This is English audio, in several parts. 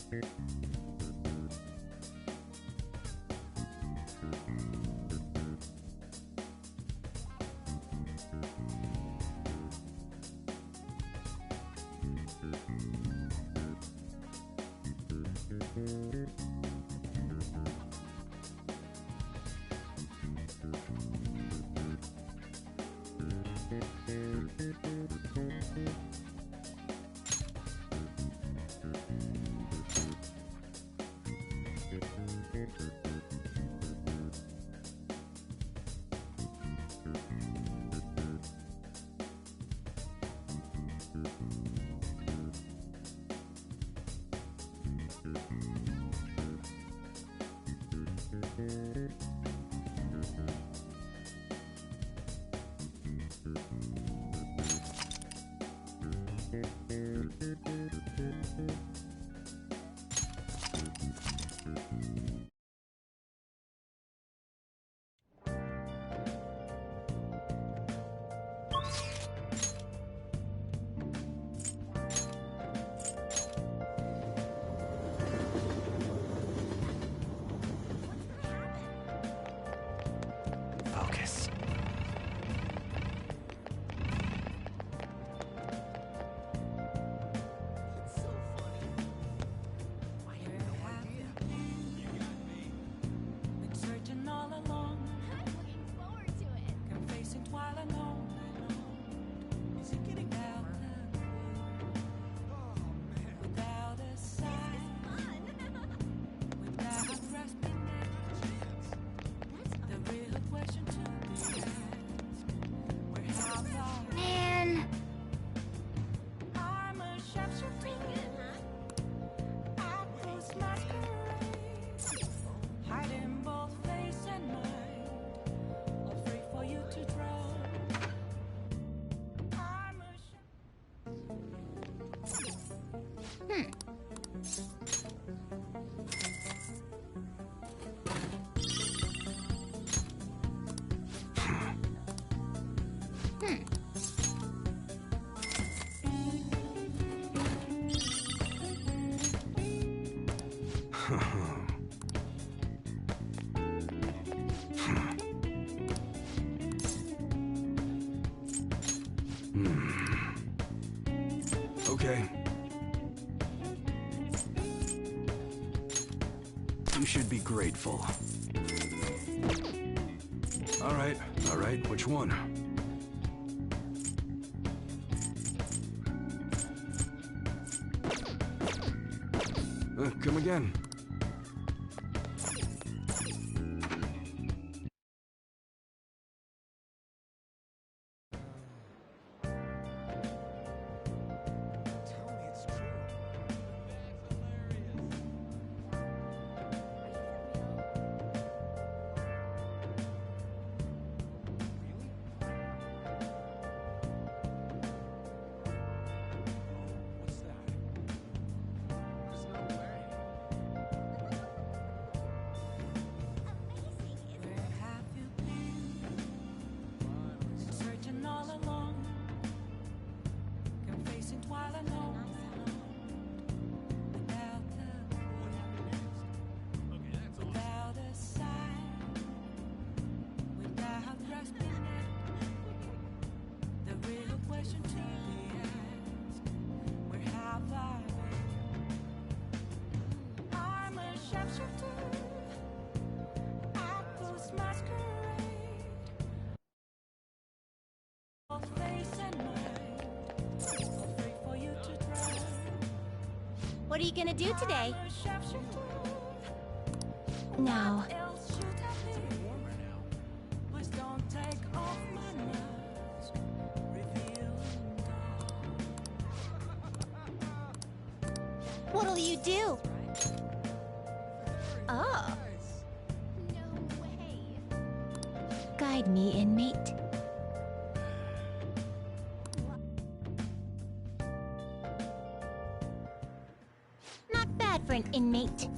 Focus. Okay. You should be grateful. All right, which one? Come again. What are you gonna do today? No. What'll you do? Oh. No way. Guide me, inmate. Not bad for an inmate.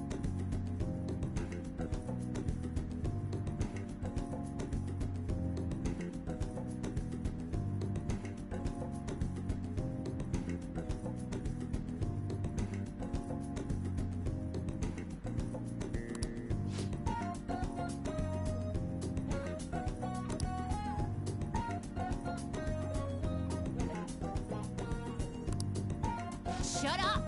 Shut up!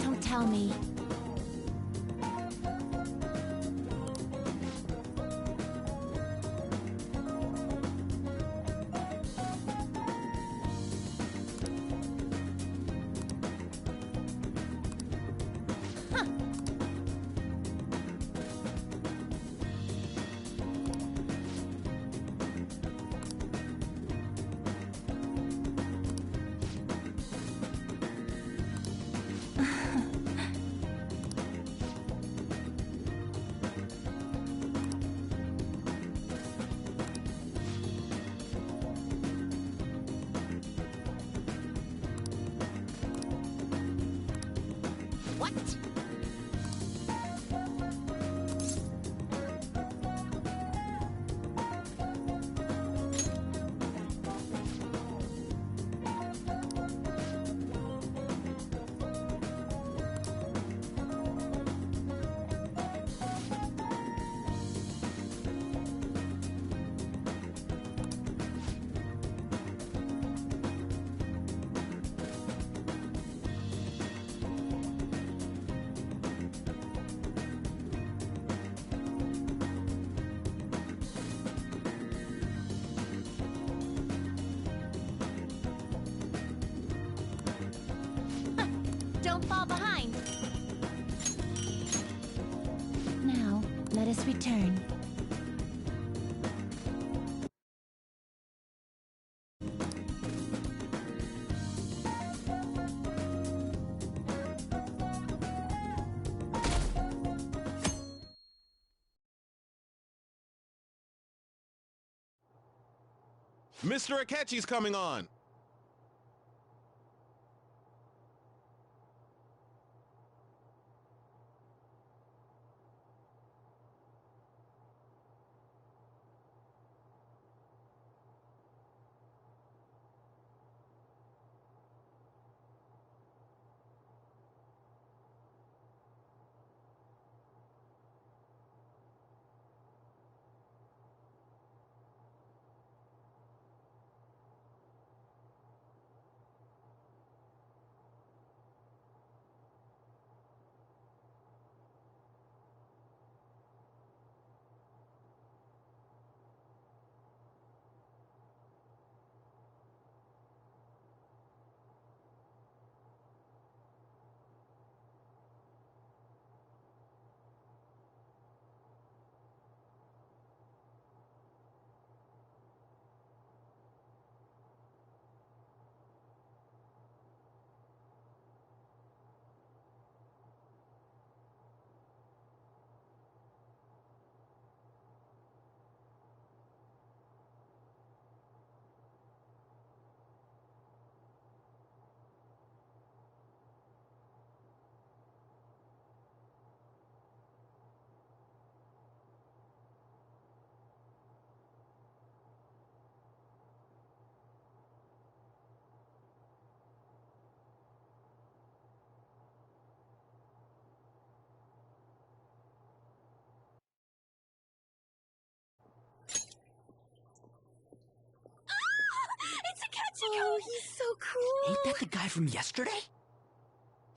Don't tell me. What? Don't fall behind. Now, let us return. Mr. Akechi's coming on! Oh, he's so cool. Ain't that the guy from yesterday?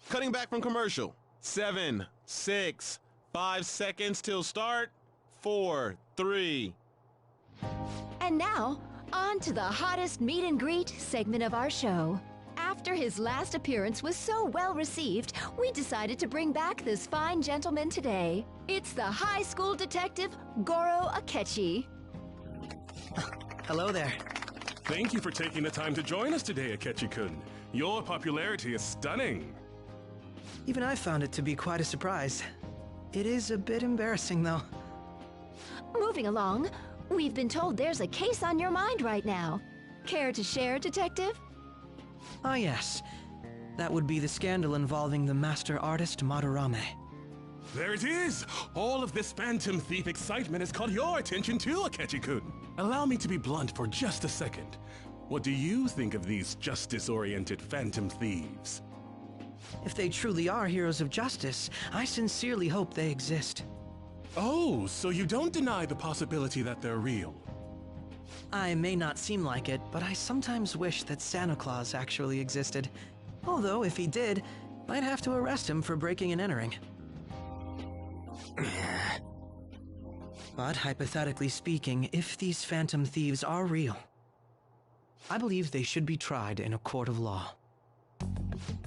Cutting back from commercial. 7, 6, 5 seconds till start. 4, 3. And now, on to the hottest meet and greet segment of our show. After his last appearance was so well received, we decided to bring back this fine gentleman today. It's the high school detective, Goro Akechi. Hello there. Thank you for taking the time to join us today, Akechi-kun. Your popularity is stunning. Even I found it to be quite a surprise. It is a bit embarrassing, though. Moving along, we've been told there's a case on your mind right now. Care to share, Detective? Ah, yes. That would be the scandal involving the master artist Madarame. There it is! All of this Phantom Thief excitement has caught your attention too, Akechi-kun. Allow me to be blunt for just a second. What do you think of these justice-oriented Phantom Thieves? If they truly are heroes of justice, I sincerely hope they exist. Oh, so you don't deny the possibility that they're real? I may not seem like it, but I sometimes wish that Santa Claus actually existed. Although, if he did, I'd have to arrest him for breaking and entering. But hypothetically speaking, if these Phantom Thieves are real, I believe they should be tried in a court of law.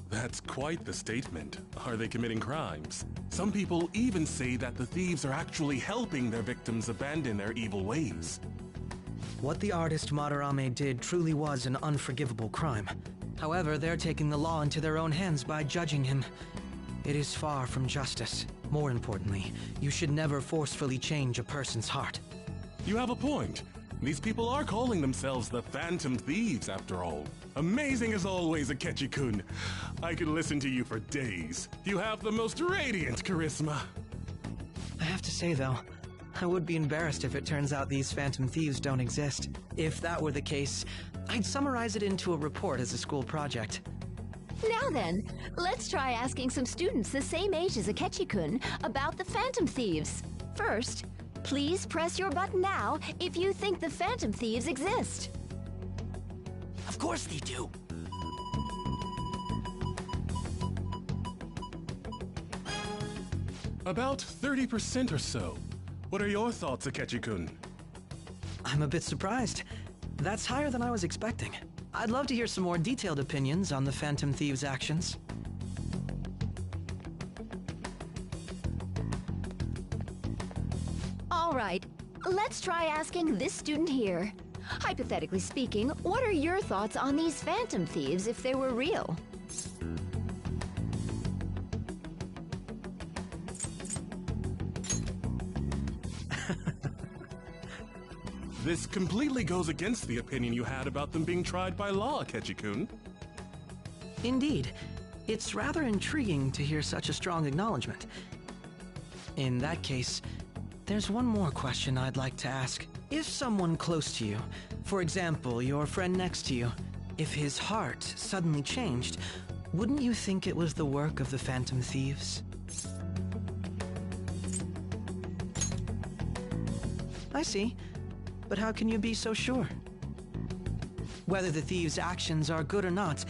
That's quite the statement. Are they committing crimes? Some people even say that the thieves are actually helping their victims abandon their evil ways. What the artist Madarame did truly was an unforgivable crime. However, they're taking the law into their own hands by judging him. It is far from justice. More importantly, you should never forcefully change a person's heart. You have a point. These people are calling themselves the Phantom Thieves, after all. Amazing as always, Akechi-kun. I could listen to you for days. You have the most radiant charisma. I have to say, though, I would be embarrassed if it turns out these Phantom Thieves don't exist. If that were the case, I'd summarize it into a report as a school project. Now then, let's try asking some students the same age as Akechi-kun about the Phantom Thieves. First, please press your button now if you think the Phantom Thieves exist. Of course they do. About 30% or so. What are your thoughts, Akechi-kun? I'm a bit surprised. That's higher than I was expecting. I'd love to hear some more detailed opinions on the Phantom Thieves' actions. All right, let's try asking this student here. Hypothetically speaking, what are your thoughts on these Phantom Thieves if they were real? This completely goes against the opinion you had about them being tried by law, Akechi-kun. Indeed. It's rather intriguing to hear such a strong acknowledgement. In that case, there's one more question I'd like to ask. If someone close to you, for example, your friend next to you, if his heart suddenly changed, wouldn't you think it was the work of the Phantom Thieves? I see. But how can you be so sure? Whether the thieves' actions are good or not,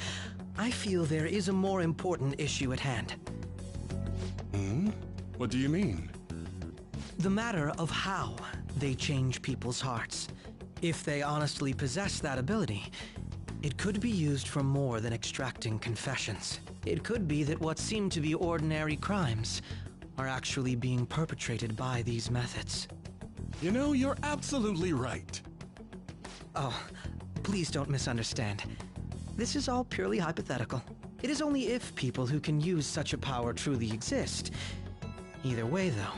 I feel there is a more important issue at hand. What do you mean? The matter of how they change people's hearts. If they honestly possess that ability, it could be used for more than extracting confessions. It could be that what seem to be ordinary crimes are actually being perpetrated by these methods. You know, you're absolutely right. Oh, please don't misunderstand. This is all purely hypothetical. It is only if people who can use such a power truly exist. Either way, though,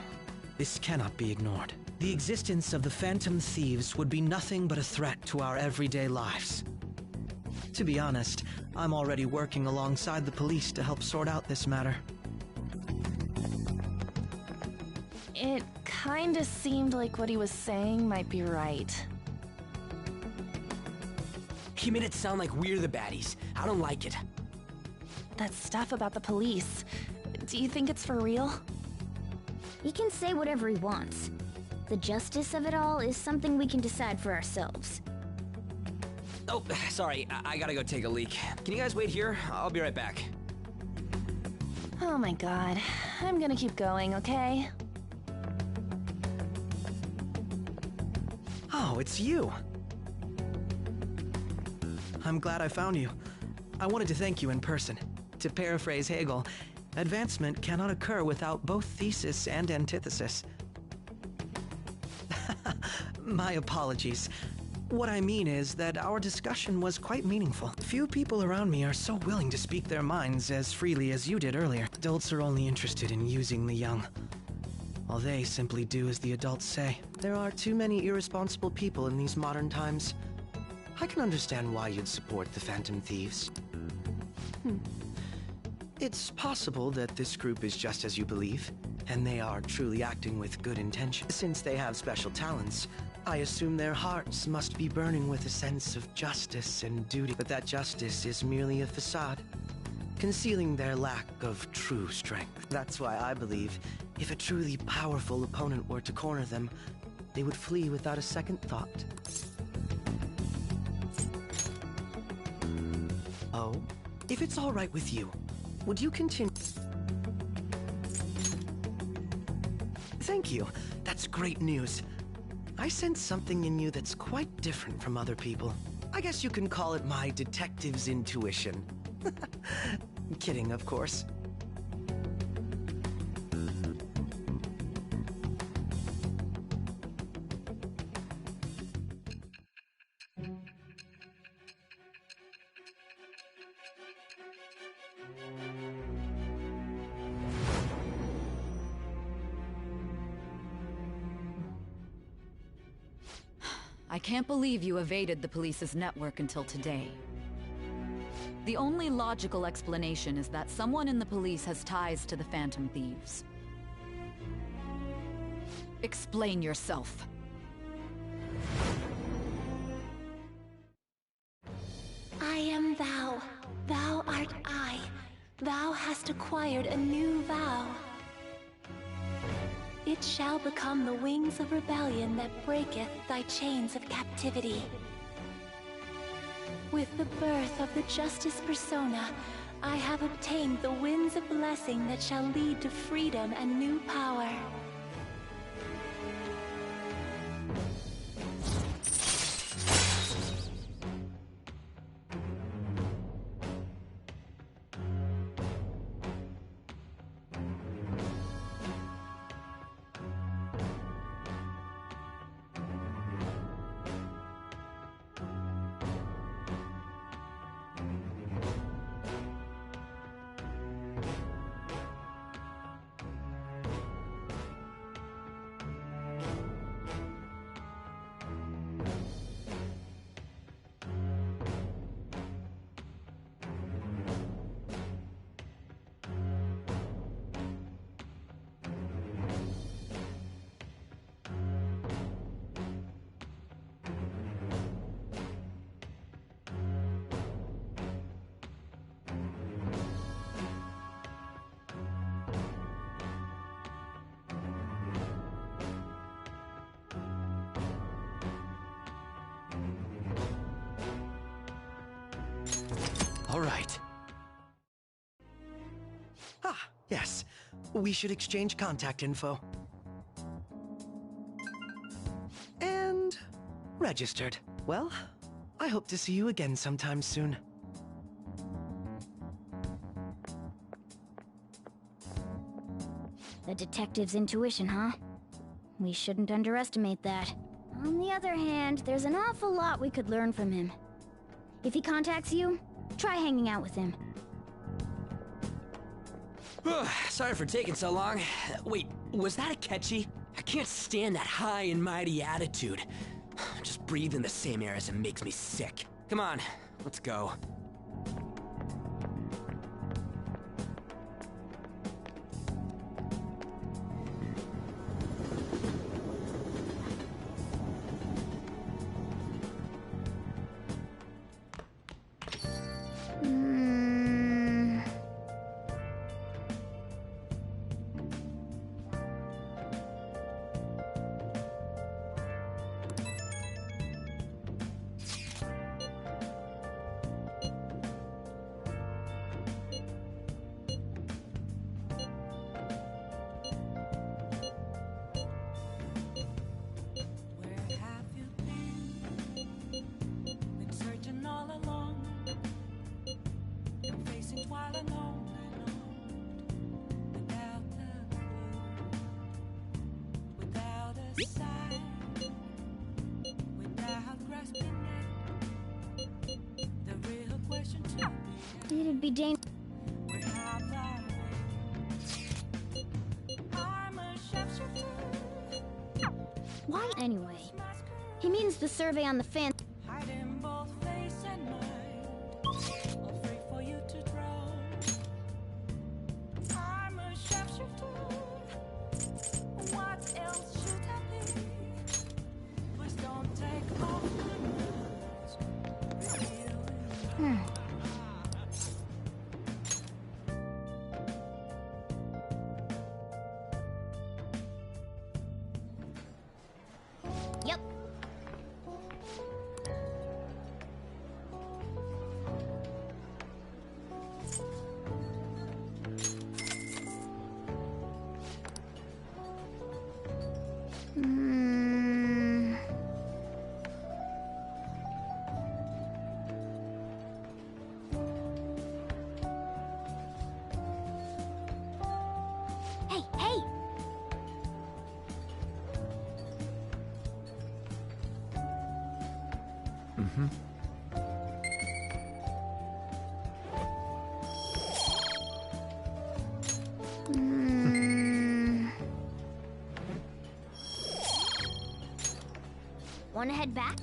this cannot be ignored. The existence of the Phantom Thieves would be nothing but a threat to our everyday lives. To be honest, I'm already working alongside the police to help sort out this matter. It kinda seemed like what he was saying might be right. He made it sound like we're the baddies. I don't like it. That stuff about the police, do you think it's for real? He can say whatever he wants. The justice of it all is something we can decide for ourselves. Oh, sorry, I gotta go take a leak. Can you guys wait here? I'll be right back. Oh my god. I'm gonna keep going, okay? Oh, it's you! I'm glad I found you. I wanted to thank you in person. To paraphrase Hegel, advancement cannot occur without both thesis and antithesis. My apologies. What I mean is that our discussion was quite meaningful. Few people around me are so willing to speak their minds as freely as you did earlier. Adults are only interested in using the young, while they simply do as the adults say. There are too many irresponsible people in these modern times. I can understand why you'd support the Phantom Thieves. It's possible that this group is just as you believe, and they are truly acting with good intention. Since they have special talents, I assume their hearts must be burning with a sense of justice and duty. But that justice is merely a facade, concealing their lack of true strength. That's why I believe if a truly powerful opponent were to corner them, they would flee without a second thought. Oh? If it's all right with you, would you continue? Thank you. That's great news. I sense something in you that's quite different from other people. I guess you can call it my detective's intuition. Kidding, of course. I can't believe you evaded the police's network until today. The only logical explanation is that someone in the police has ties to the Phantom Thieves. Explain yourself. I am thou. Thou art I. Thou hast acquired a new vow. It shall become the wings of rebellion that breaketh thy chains of captivity. With the birth of the Justice Persona, I have obtained the winds of blessing that shall lead to freedom and new power. All right. Ah, yes. We should exchange contact info. And registered. Well, I hope to see you again sometime soon. The detective's intuition, huh? We shouldn't underestimate that. On the other hand, there's an awful lot we could learn from him. If he contacts you, try hanging out with him. Sorry for taking so long. Wait, was that Akechi? I can't stand that high and mighty attitude. Just breathing the same air as him makes me sick. Come on, let's go. be dangerous. Why? Anyway, he means the survey on the fan. Yep. Hey, hey! Wanna head back?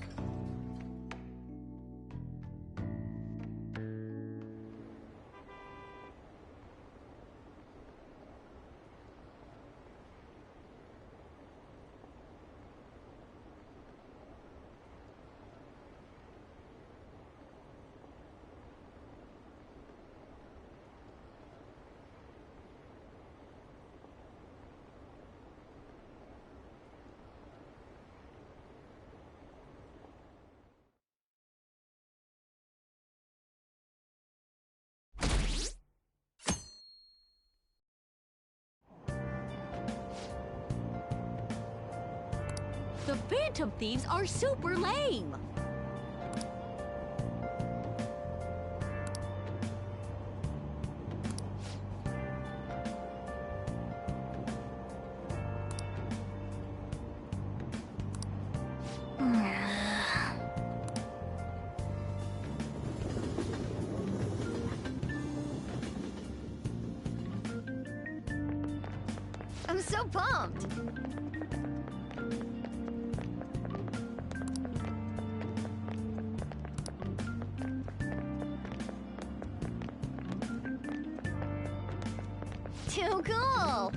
The Phantom Thieves are super lame! I'm so pumped! Too cool!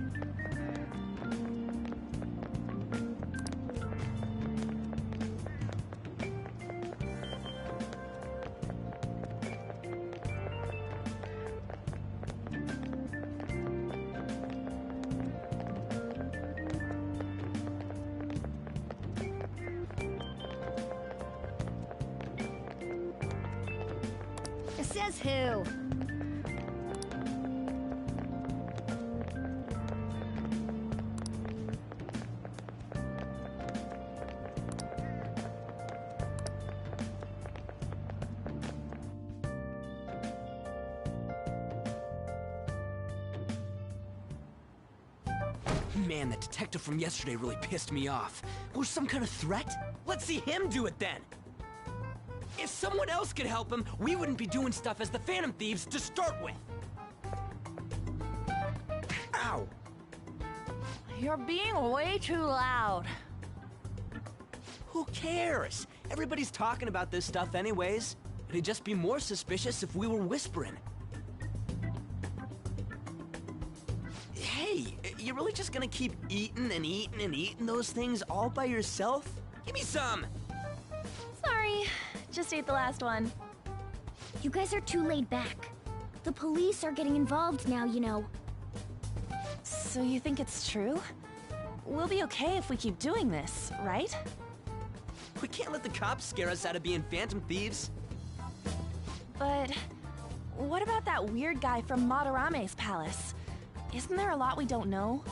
Says who? Man, that detective from yesterday really pissed me off. Was some kind of threat? Let's see him do it then! If someone else could help him, we wouldn't be doing stuff as the Phantom Thieves to start with! Ow! You're being way too loud. Who cares? Everybody's talking about this stuff anyways. It'd just be more suspicious if we were whispering. Hey, you really just gonna keep eating and eating and eating those things all by yourself? Give me some! Sorry, just ate the last one. You guys are too laid back. The police are getting involved now, you know. So you think it's true? We'll be okay if we keep doing this, right? We can't let the cops scare us out of being Phantom Thieves. But what about that weird guy from Madarame's palace? Isn't there a lot we don't know?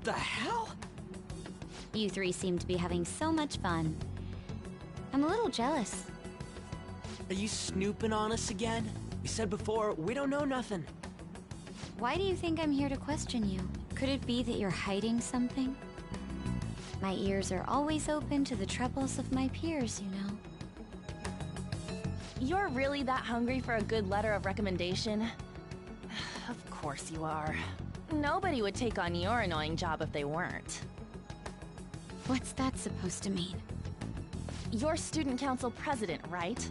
The hell? You three seem to be having so much fun. I'm a little jealous. Are you snooping on us again? We said before, we don't know nothing. Why do you think I'm here to question you? Could it be that you're hiding something? My ears are always open to the troubles of my peers, you know. You're really that hungry for a good letter of recommendation? Of course you are. Nobody would take on your annoying job if they weren't. What's that supposed to mean? You're student council president, right?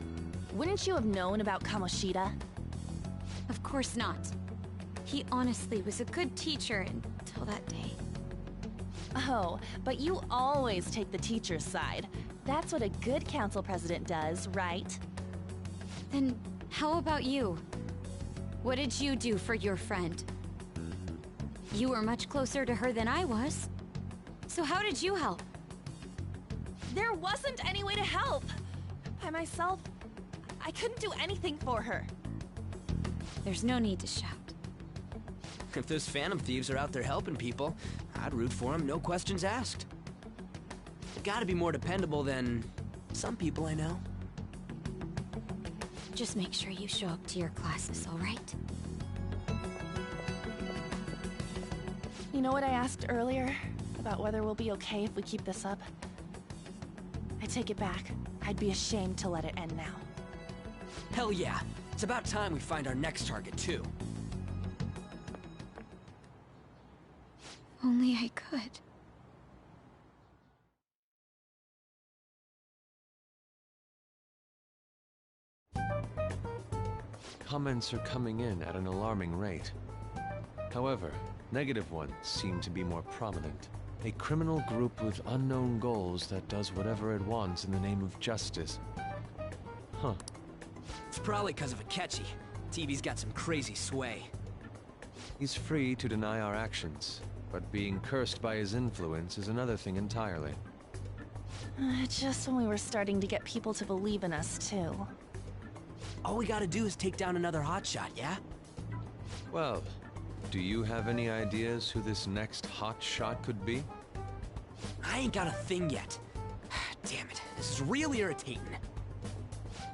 Wouldn't you have known about Kamoshida? Of course not. He honestly was a good teacher until that day. Oh, but you always take the teacher's side. That's what a good council president does, right? Then how about you? What did you do for your friend? You were much closer to her than I was. So how did you help? There wasn't any way to help. By myself, I couldn't do anything for her. There's no need to shout. If those Phantom Thieves are out there helping people, I'd root for them, no questions asked. Gotta be more dependable than some people I know. Just make sure you show up to your classes, all right? You know what I asked earlier? About whether we'll be okay if we keep this up? I take it back. I'd be ashamed to let it end now. Hell yeah. It's about time we find our next target, too. Only I could. Comments are coming in at an alarming rate. However, negative ones seem to be more prominent. A criminal group with unknown goals that does whatever it wants in the name of justice. Huh. It's probably because of Akechi. TV's got some crazy sway. He's free to deny our actions, but being cursed by his influence is another thing entirely. Just when we were starting to get people to believe in us, too. All we gotta do is take down another hotshot, yeah? Well, do you have any ideas who this next hotshot could be? I ain't got a thing yet. Damn it, this is real irritating.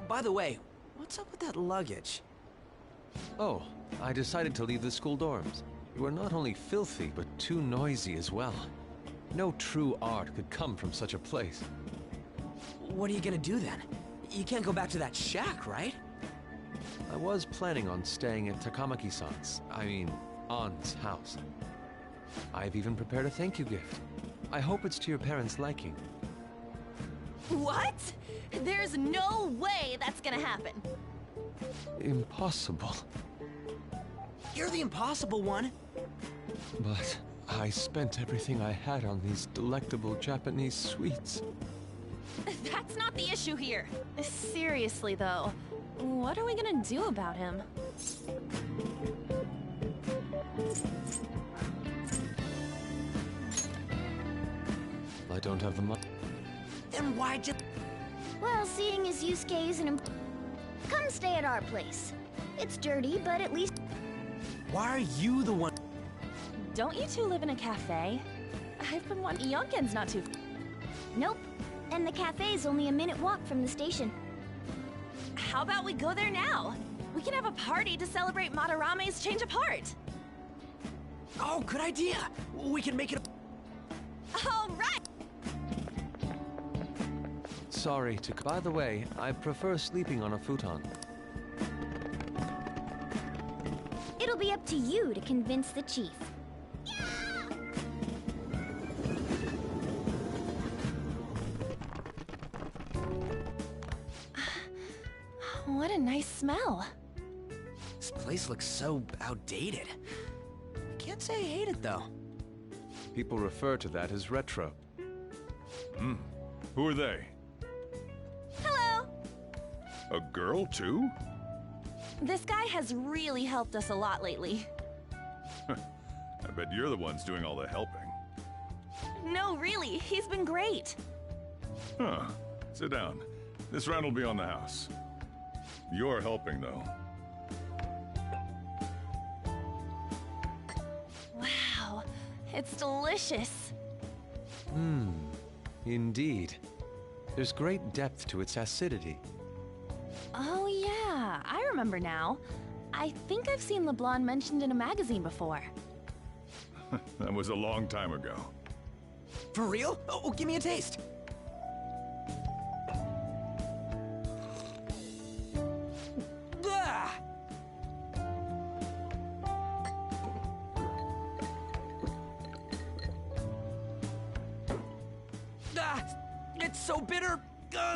By the way, what's up with that luggage? Oh, I decided to leave the school dorms. You are not only filthy, but too noisy as well. No true art could come from such a place. What are you gonna do then? You can't go back to that shack, right? I was planning on staying at Takamaki-san's, Ann's house. I've even prepared a thank you gift. I hope it's to your parents' liking. What? There's no way that's gonna happen. Impossible. You're the impossible one. But I spent everything I had on these delectable Japanese sweets. That's not the issue here. Seriously, though, what are we gonna do about him? I don't have the money. Then why'd you... Well, seeing as Yusuke isn't come stay at our place. It's dirty, but at least... Why are you the one... Don't you two live in a cafe? I've been wanting... Yonken's not too... Nope. And the cafe's only a minute walk from the station. How about we go there now? We can have a party to celebrate Madarame's change of heart. Oh, good idea. We can make it... All right! Sorry to... By the way, I prefer sleeping on a futon. It'll be up to you to convince the chief. What a nice smell. This place looks so outdated. I can't say I hate it, though. People refer to that as retro. Who are they? Hello! A girl, too? This guy has really helped us a lot lately. I bet you're the ones doing all the helping. No, really, he's been great. Huh. Sit down. This round will be on the house. You're helping, though. Wow, it's delicious. Indeed. There's great depth to its acidity. Oh yeah, I remember now. I think I've seen LeBlanc mentioned in a magazine before. That was a long time ago. For real? Oh, give me a taste. It's so bitter.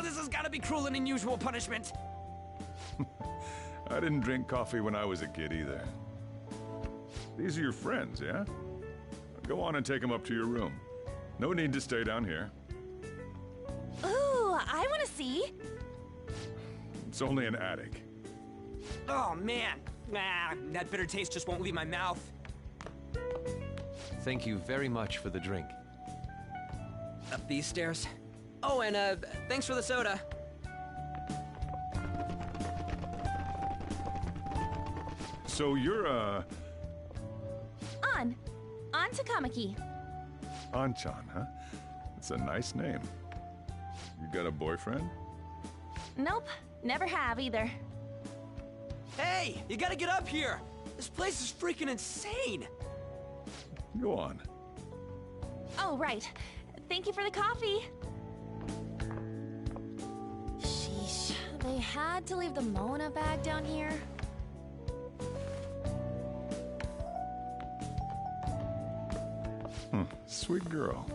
This has got to be cruel and unusual punishment. I didn't drink coffee when I was a kid either. These are your friends, yeah? Go on and take them up to your room. No need to stay down here. Ooh, I want to see. It's only an attic. Oh, man. That bitter taste just won't leave my mouth. Thank you very much for the drink. Up these stairs. Oh, and thanks for the soda. So you're, On Takamaki. Anchan, huh? It's a nice name. You got a boyfriend? Nope, never have either. Hey, you gotta get up here. This place is freaking insane. Go on. Oh, right. Thank you for the coffee. Sheesh, they had to leave the Mona bag down here. Sweet girl.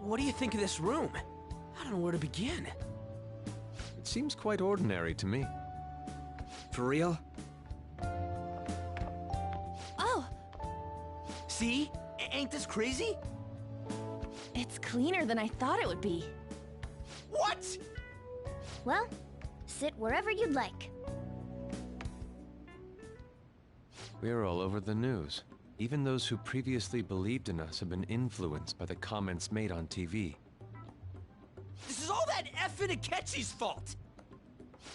What do you think of this room? I don't know where to begin. It seems quite ordinary to me. For real? Oh! See? Ain't this crazy? It's cleaner than I thought it would be. What? Well, sit wherever you'd like. We're all over the news. Even those who previously believed in us have been influenced by the comments made on TV. This is all that effing Akechi's fault!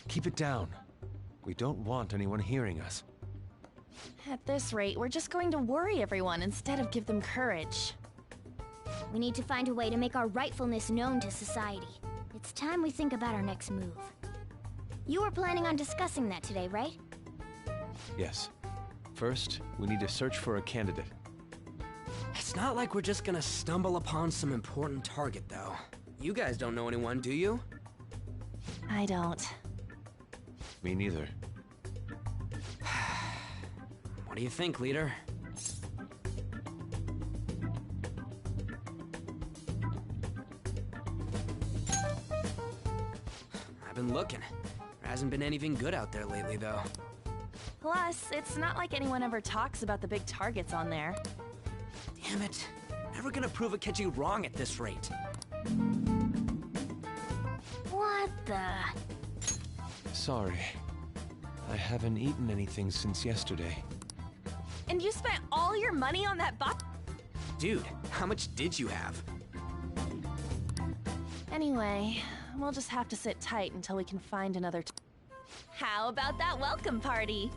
Keep it down. We don't want anyone hearing us. At this rate, we're just going to worry everyone instead of give them courage. We need to find a way to make our rightfulness known to society. It's time we think about our next move. You were planning on discussing that today, right? Yes. First, we need to search for a candidate. It's not like we're just gonna stumble upon some important target, though. You guys don't know anyone, do you? I don't. Me neither. What do you think, leader? I've been looking. There hasn't been anything good out there lately, though. Plus, it's not like anyone ever talks about the big targets on there. Damn it. Never gonna prove Akechi wrong at this rate. What the? Sorry. I haven't eaten anything since yesterday. And you spent all your money on that box? Dude, how much did you have? Anyway, we'll just have to sit tight until we can find another How about that welcome party?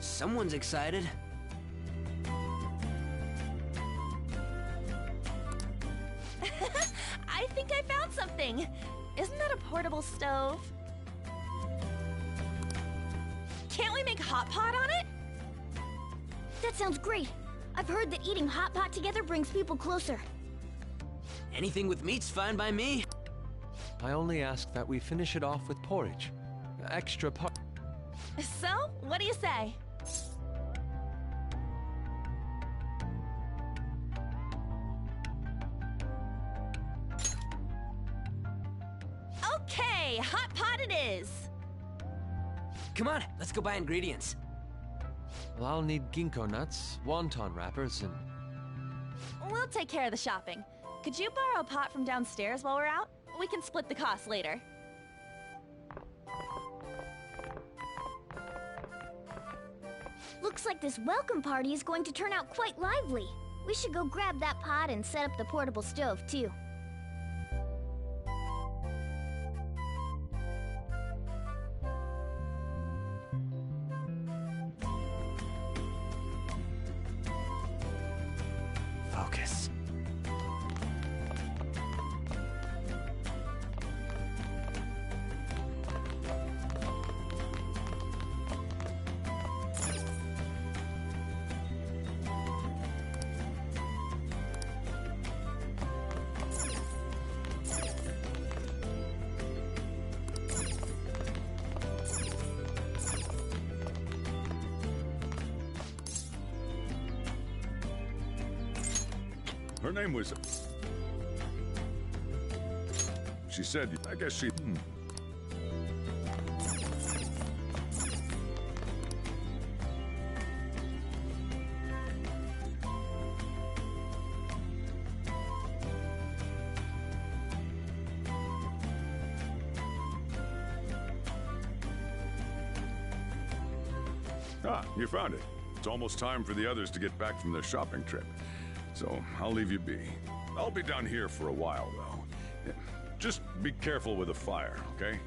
Someone's excited. I think I found something. Isn't that a portable stove? Can't we make hot pot on it? That sounds great. I've heard that eating hot pot together brings people closer. Anything with meat's fine by me. I only ask that we finish it off with porridge. Extra So, what do you say? Okay, hot pot it is. Come on, let's go buy ingredients. Well, I'll need ginkgo nuts, wonton wrappers, and... We'll take care of the shopping. Could you borrow a pot from downstairs while we're out? We can split the cost later. Looks like this welcome party is going to turn out quite lively. We should go grab that pot and set up the portable stove, too. Focus. Her name was... She said, I guess she... Ah, you found it. It's almost time for the others to get back from their shopping trip. So, I'll leave you be. I'll be down here for a while, though. Yeah, just be careful with the fire, okay?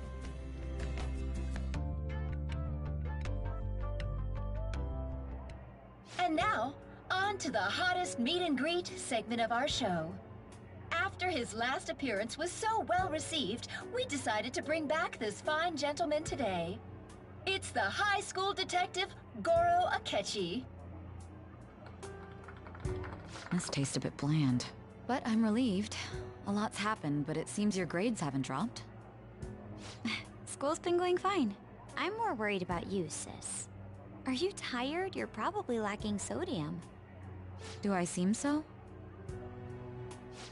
And now, on to the hottest meet and greet segment of our show. After his last appearance was so well received, we decided to bring back this fine gentleman today. It's the high school detective, Goro Akechi. This tastes a bit bland. But I'm relieved. A lot's happened, but it seems your grades haven't dropped. School's been going fine. I'm more worried about you, sis. Are you tired? You're probably lacking sodium. Do I seem so?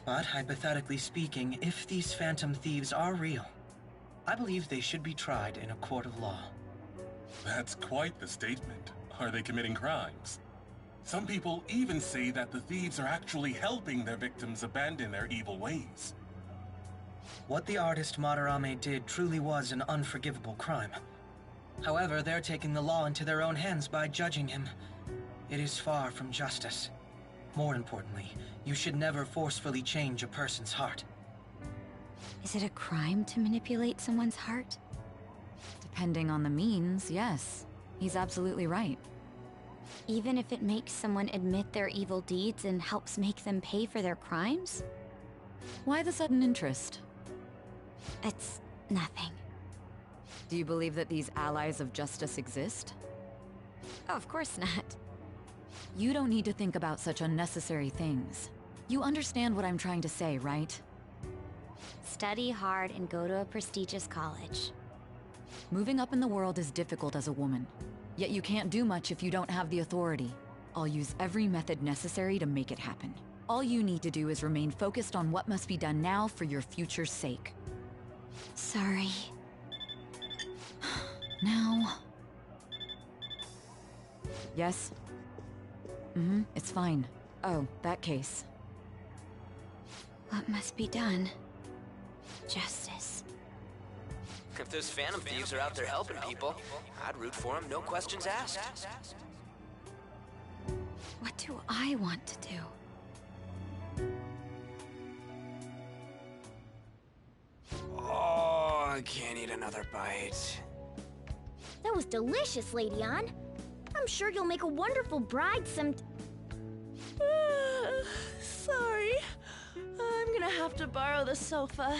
But hypothetically speaking, if these phantom thieves are real, I believe they should be tried in a court of law. That's quite the statement. Are they committing crimes? Some people even say that the thieves are actually helping their victims abandon their evil ways. What the artist Madarame did truly was an unforgivable crime. However, they're taking the law into their own hands by judging him. It is far from justice. More importantly, you should never forcefully change a person's heart. Is it a crime to manipulate someone's heart? Depending on the means, yes. He's absolutely right. Even if it makes someone admit their evil deeds and helps make them pay for their crimes? Why the sudden interest? It's nothing. Do you believe that these allies of justice exist? Oh, of course not. You don't need to think about such unnecessary things. You understand what I'm trying to say, right? Study hard and go to a prestigious college. Moving up in the world is difficult as a woman. Yet you can't do much if you don't have the authority. I'll use every method necessary to make it happen. All you need to do is remain focused on what must be done now for your future's sake. Sorry. Now... Yes? It's fine. Oh, that case. What must be done? Justice. If those phantom thieves are out there helping people, I'd root for them, no questions asked. What do I want to do? Oh, I can't eat another bite. That was delicious, Lady Ann. I'm sure you'll make a wonderful bride some... Sorry. I'm gonna have to borrow the sofa.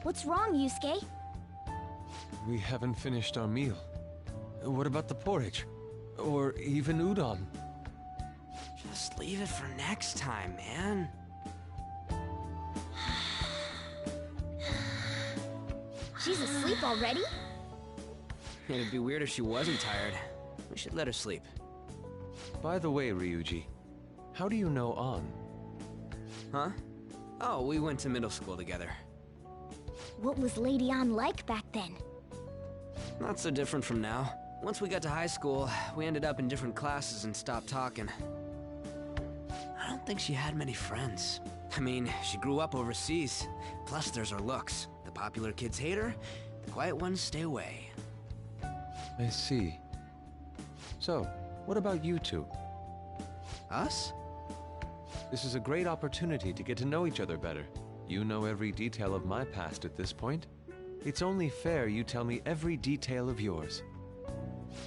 What's wrong, Yusuke? We haven't finished our meal. What about the porridge? Or even udon? Just leave it for next time, man. She's asleep already? It'd be weird if she wasn't tired. We should let her sleep. By the way, Ryuji, how do you know An? Huh? Oh, we went to middle school together. What was Lady Ann like back then? Not so different from now. Once we got to high school, we ended up in different classes and stopped talking. I don't think she had many friends. I mean, she grew up overseas. Plus, there's her looks. The popular kids hate her, the quiet ones stay away. I see. So, what about you two? Us? This is a great opportunity to get to know each other better. You know every detail of my past at this point. It's only fair you tell me every detail of yours.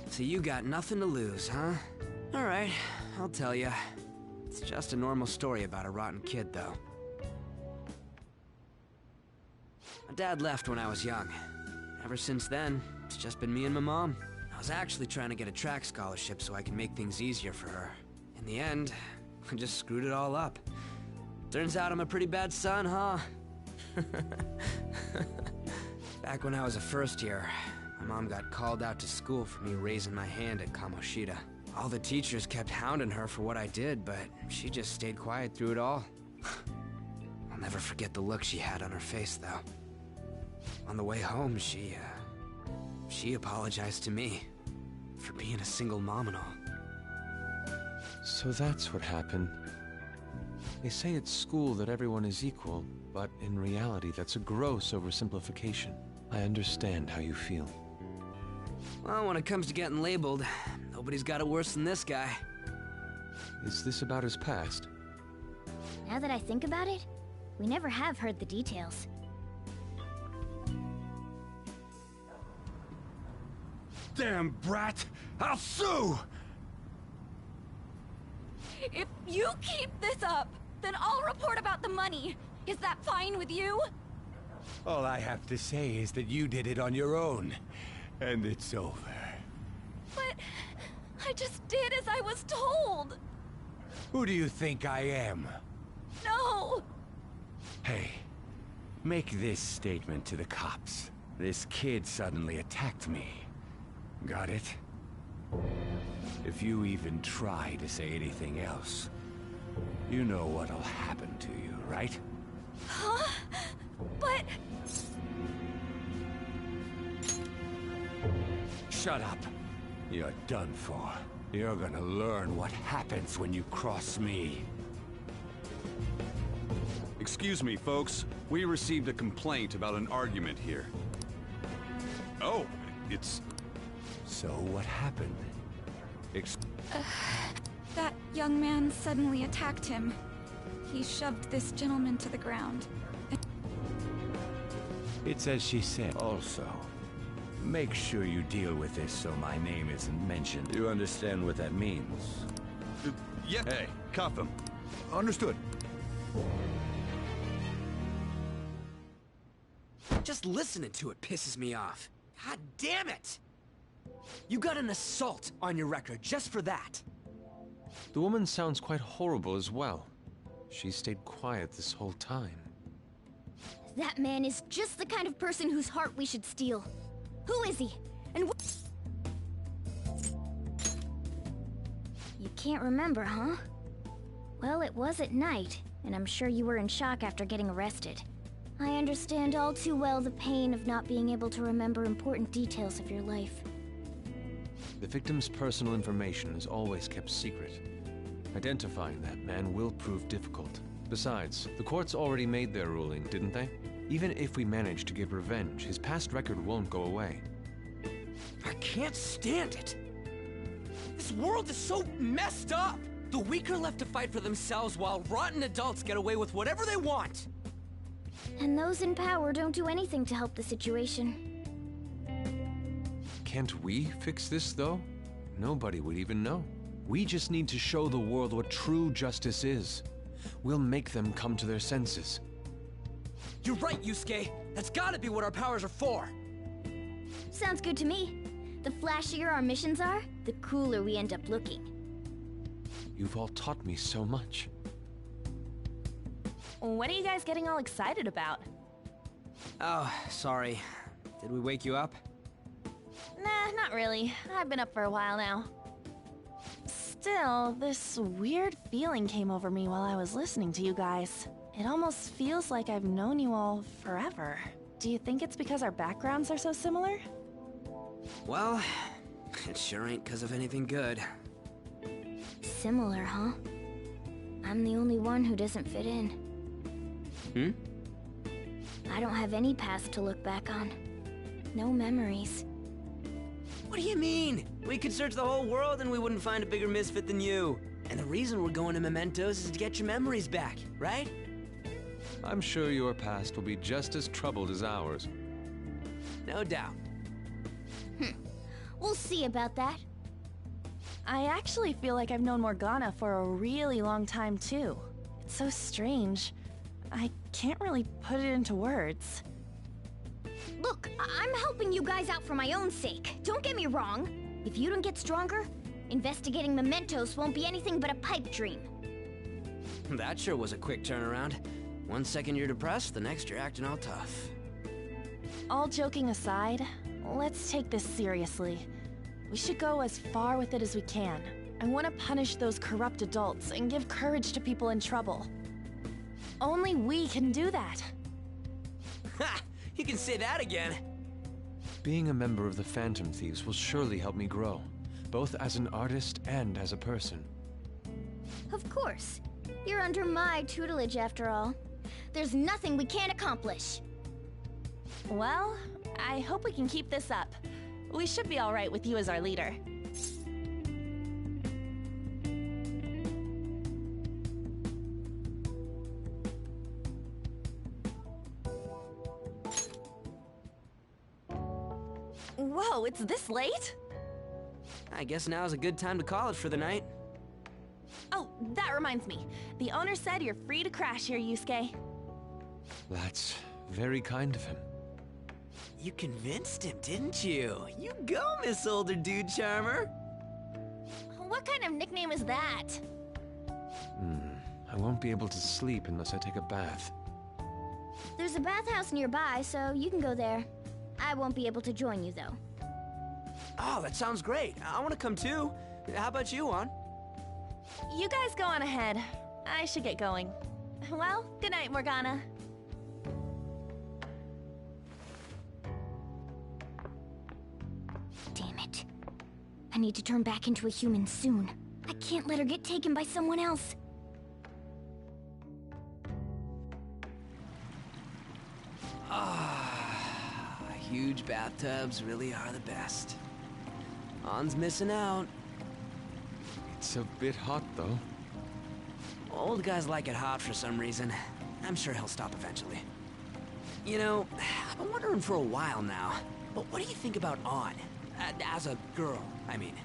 So you got nothing to lose, huh? Alright, I'll tell you. It's just a normal story about a rotten kid, though. My dad left when I was young. Ever since then, it's just been me and my mom. I was actually trying to get a track scholarship so I can make things easier for her. In the end, I just screwed it all up. Turns out I'm a pretty bad son, huh? Back when I was a first year, my mom got called out to school for me raising my hand at Kamoshida. All the teachers kept hounding her for what I did, but she just stayed quiet through it all. I'll never forget the look she had on her face, though. On the way home, she apologized to me for being a single mom and all. So that's what happened. They say at school that everyone is equal, but in reality that's a gross oversimplification. I understand how you feel. Well, when it comes to getting labeled, nobody's got it worse than this guy. Is this about his past? Now that I think about it, we never have heard the details. Damn brat! I'll sue! If you keep this up, then I'll report about the money. Is that fine with you? All I have to say is that you did it on your own, and it's over. But I just did as I was told. Who do you think I am? No! Hey, make this statement to the cops. This kid suddenly attacked me. Got it? If you even try to say anything else, you know what'll happen to you, right? Huh? But... Shut up. You're done for. You're gonna learn what happens when you cross me. Excuse me, folks. We received a complaint about an argument here. Oh, it's... So what happened? That young man suddenly attacked him. He shoved this gentleman to the ground. It's as she said. Also, make sure you deal with this so my name isn't mentioned. You understand what that means? Yeah. Hey, cuff him. Understood. Just listening to it pisses me off. God damn it! You got an assault on your record just for that. The woman sounds quite horrible as well. She stayed quiet this whole time. That man is just the kind of person whose heart we should steal. Who is he? And You can't remember, huh? Well, it was at night, and I'm sure you were in shock after getting arrested. I understand all too well the pain of not being able to remember important details of your life. The victim's personal information is always kept secret. Identifying that man will prove difficult. Besides, the courts already made their ruling, didn't they? Even if we manage to get revenge, his past record won't go away. I can't stand it. This world is so messed up. The weak are left to fight for themselves while rotten adults get away with whatever they want. And those in power don't do anything to help the situation. Can't we fix this, though? Nobody would even know. We just need to show the world what true justice is. We'll make them come to their senses. You're right, Yusuke. That's gotta be what our powers are for. Sounds good to me. The flashier our missions are, the cooler we end up looking. You've all taught me so much. What are you guys getting all excited about? Oh, sorry. Did we wake you up? Nah, not really. I've been up for a while now. Still, this weird feeling came over me while I was listening to you guys. It almost feels like I've known you all forever. Do you think it's because our backgrounds are so similar? Well, it sure ain't because of anything good. Similar, huh? I'm the only one who doesn't fit in. Hmm? I don't have any past to look back on. No memories. What do you mean? We could search the whole world and we wouldn't find a bigger misfit than you. And the reason we're going to Mementos is to get your memories back, right? I'm sure your past will be just as troubled as ours. No doubt. We'll see about that. I actually feel like I've known Morgana for a really long time, too. It's so strange. I can't really put it into words. Look, I'm helping you guys out for my own sake. Don't get me wrong. If you don't get stronger, investigating mementos won't be anything but a pipe dream. That sure was a quick turnaround. 1 second you're depressed, the next you're acting all tough. All joking aside, let's take this seriously. We should go as far with it as we can. I want to punish those corrupt adults and give courage to people in trouble. Only we can do that. Ha! You can say that again. Being a member of the Phantom Thieves will surely help me grow, both as an artist and as a person. Of course. You're under my tutelage after all. There's nothing we can't accomplish. Well, I hope we can keep this up. We should be all right with you as our leader. Whoa, it's this late? I guess now's a good time to call it for the night. Oh, that reminds me. The owner said you're free to crash here, Yusuke. That's very kind of him. You convinced him, didn't you? You go, Miss Older Dude Charmer. What kind of nickname is that? I won't be able to sleep unless I take a bath. There's a bathhouse nearby, so you can go there. I won't be able to join you, though. Oh, that sounds great. I want to come too. How about you, Ann? You guys go on ahead. I should get going. Well, good night, Morgana. Damn it. I need to turn back into a human soon. I can't let her get taken by someone else. Huge bathtubs really are the best. Ann's missing out. It's a bit hot, though. Old guys like it hot for some reason. I'm sure he'll stop eventually. You know, I've been wondering for a while now, but what do you think about Ann? As a girl, I mean.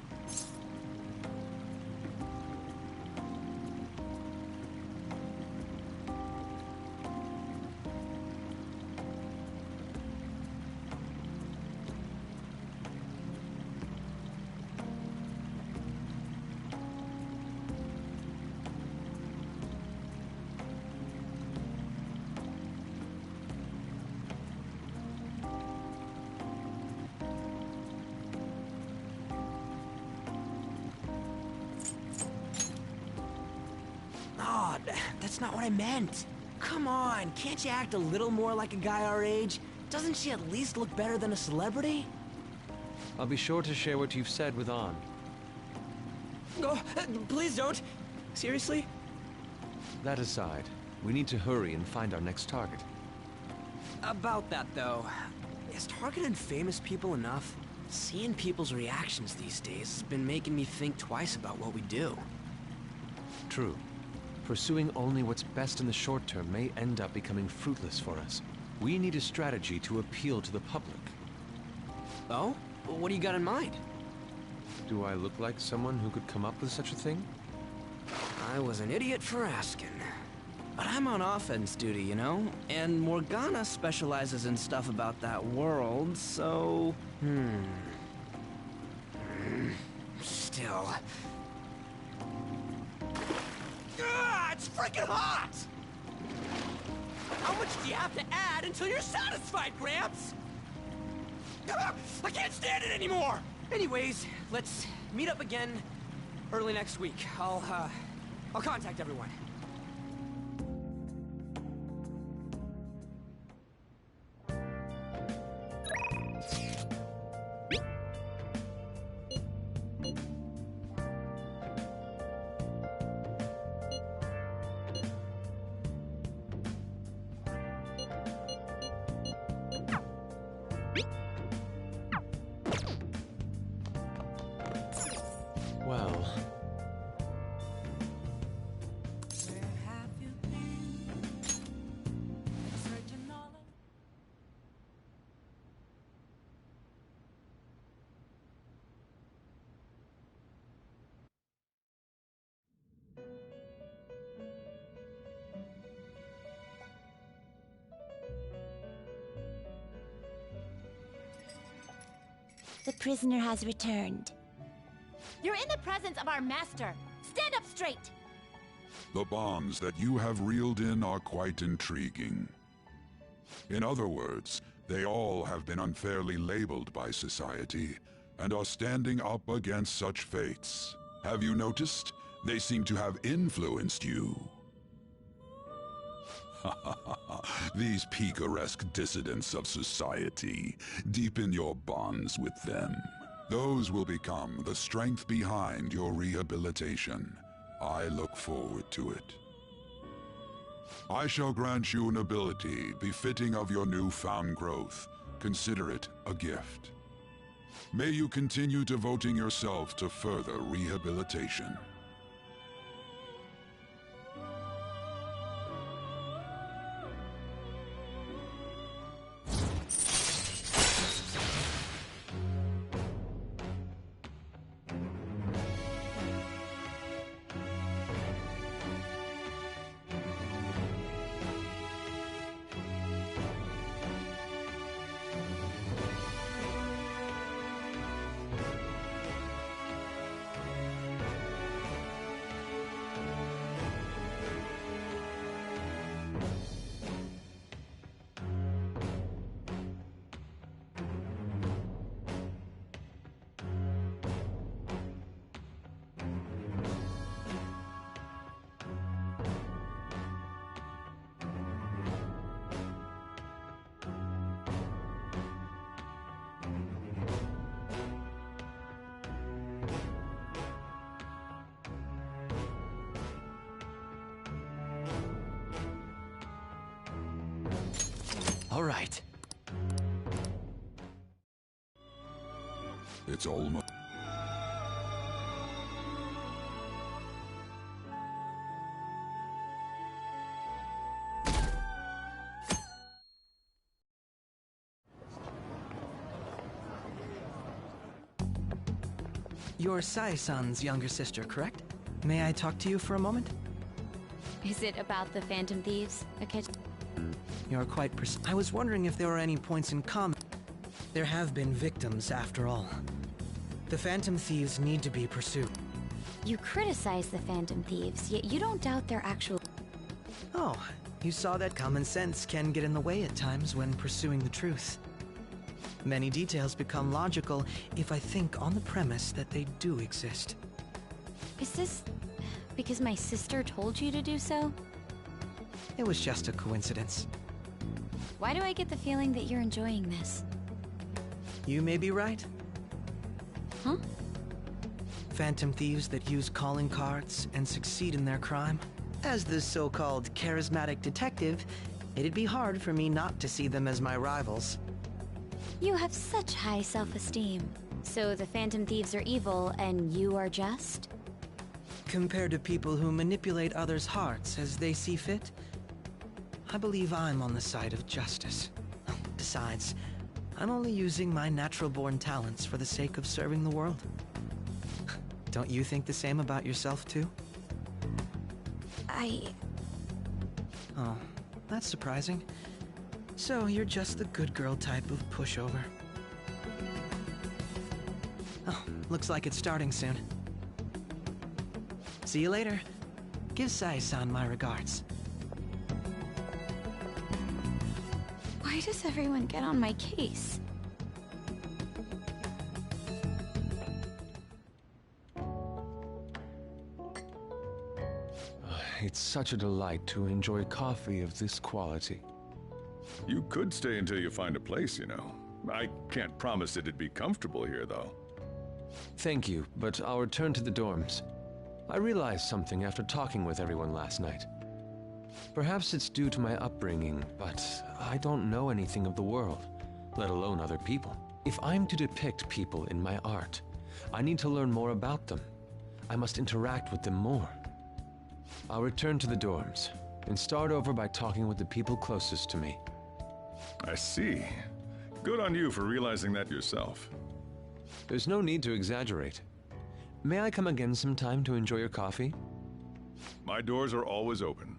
Oh, that's not what I meant. Come on, can't you act a little more like a guy our age? Doesn't she at least look better than a celebrity? I'll be sure to share what you've said with Ann. Oh, please don't. Seriously? That aside, we need to hurry and find our next target. About that, though, is targeting famous people enough? Seeing people's reactions these days has been making me think twice about what we do. True. Pursuing only what's best in the short term may end up becoming fruitless for us. We need a strategy to appeal to the public. Oh? What do you got in mind? Do I look like someone who could come up with such a thing? I was an idiot for asking. But I'm on offense duty, you know? And Morgana specializes in stuff about that world, so... Still... It's freaking hot! How much do you have to add until you're satisfied, Gramps? I can't stand it anymore! Anyways, let's meet up again early next week. I'll contact everyone. The prisoner has returned. You're in the presence of our master. Stand up straight! The bonds that you have reeled in are quite intriguing. In other words, they all have been unfairly labeled by society, and are standing up against such fates. Have you noticed? They seem to have influenced you. These picaresque dissidents of society, deepen your bonds with them. Those will become the strength behind your rehabilitation. I look forward to it. I shall grant you an ability befitting of your newfound growth. Consider it a gift. May you continue devoting yourself to further rehabilitation. All right. It's almost... You're Sai-san's younger sister, correct? May I talk to you for a moment? Is it about the Phantom Thieves, Akechi? You're quite I was wondering if there were any points in common. There have been victims, after all. The Phantom Thieves need to be pursued. You criticize the Phantom Thieves, yet you don't doubt their actual... Oh, you saw that common sense can get in the way at times when pursuing the truth. Many details become logical if I think on the premise that they do exist. Is this because my sister told you to do so? It was just a coincidence. Why do I get the feeling that you're enjoying this? You may be right. Huh? Phantom thieves that use calling cards and succeed in their crime. As the so-called charismatic detective, it'd be hard for me not to see them as my rivals. You have such high self-esteem. So the Phantom Thieves are evil and you are just? Compared to people who manipulate others' hearts as they see fit, I believe I'm on the side of justice. Besides, I'm only using my natural-born talents for the sake of serving the world. Don't you think the same about yourself, too? Oh, that's surprising. So you're just the good girl type of pushover. Oh, looks like it's starting soon. See you later. Give Sai-san my regards. Why does everyone get on my case? It's such a delight to enjoy coffee of this quality. You could stay until you find a place, you know. I can't promise it'd be comfortable here, though. Thank you, but I'll return to the dorms. I realized something after talking with everyone last night. Perhaps it's due to my upbringing, but I don't know anything of the world, let alone other people. If I'm to depict people in my art, I need to learn more about them. I must interact with them more. I'll return to the dorms and start over by talking with the people closest to me. I see. Good on you for realizing that yourself. There's no need to exaggerate. May I come again sometime to enjoy your coffee? My doors are always open.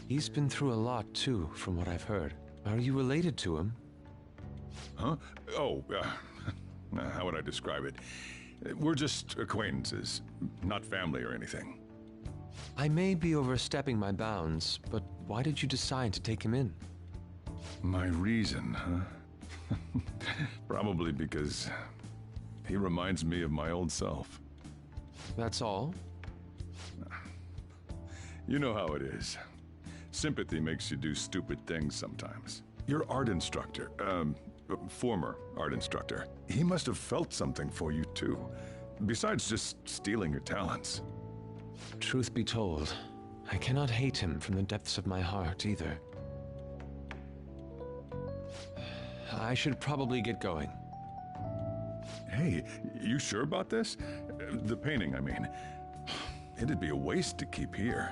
He's been through a lot, too, from what I've heard. Are you related to him? Huh? Oh, How would I describe it? We're just acquaintances, not family or anything. I may be overstepping my bounds, but why did you decide to take him in? My reason, huh? Probably because he reminds me of my old self. That's all? You know how it is. Sympathy makes you do stupid things sometimes. Your art instructor, former art instructor, he must have felt something for you too, besides just stealing your talents. Truth be told, I cannot hate him from the depths of my heart either. I should probably get going. Hey, you sure about this? The painting, I mean. It'd be a waste to keep here.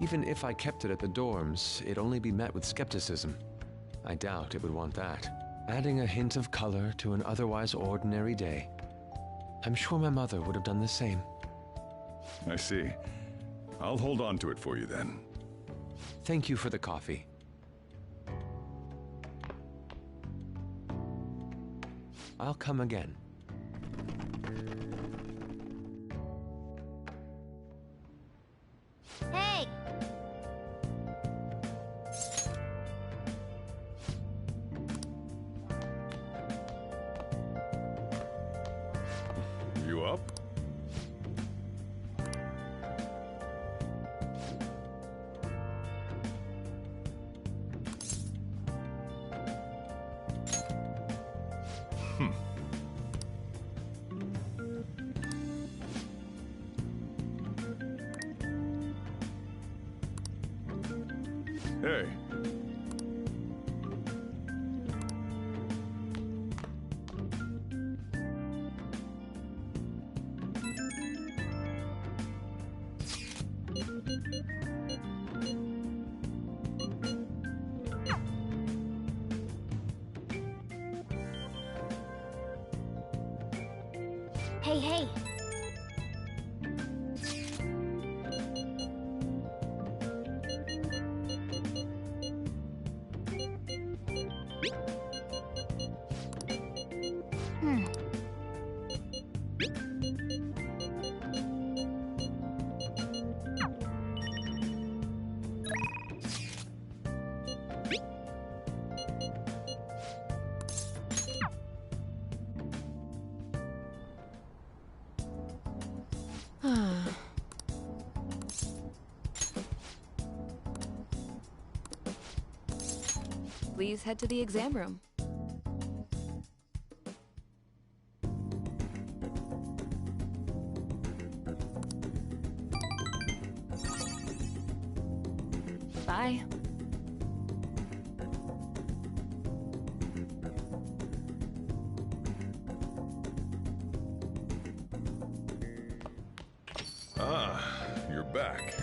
Even if I kept it at the dorms, it'd only be met with skepticism. I doubt it would want that. Adding a hint of color to an otherwise ordinary day. I'm sure my mother would have done the same. I see. I'll hold on to it for you then. Thank you for the coffee. I'll come again. Hey! You up? Hey. Hey, hey! Please head to the exam room. Bye. Ah, you're back.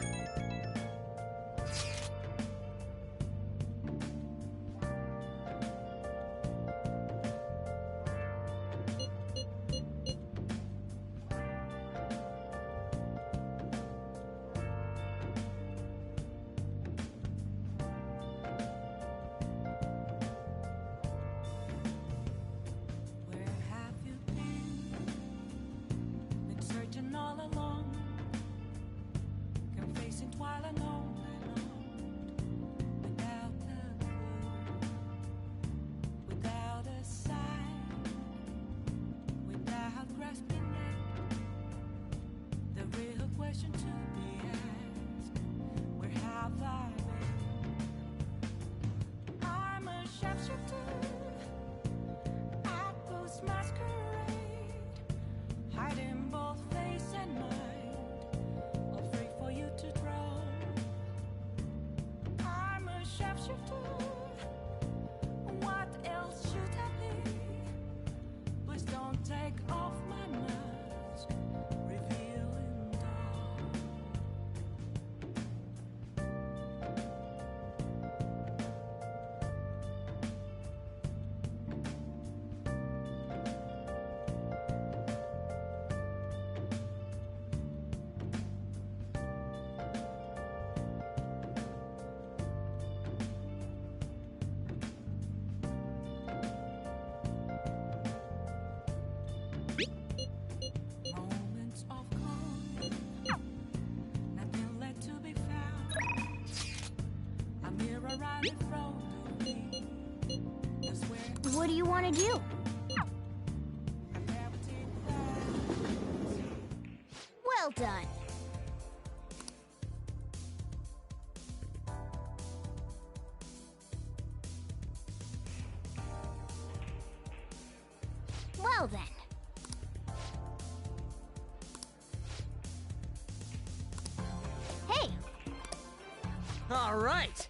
What do you want to do? Well done. Well then. Hey! All right.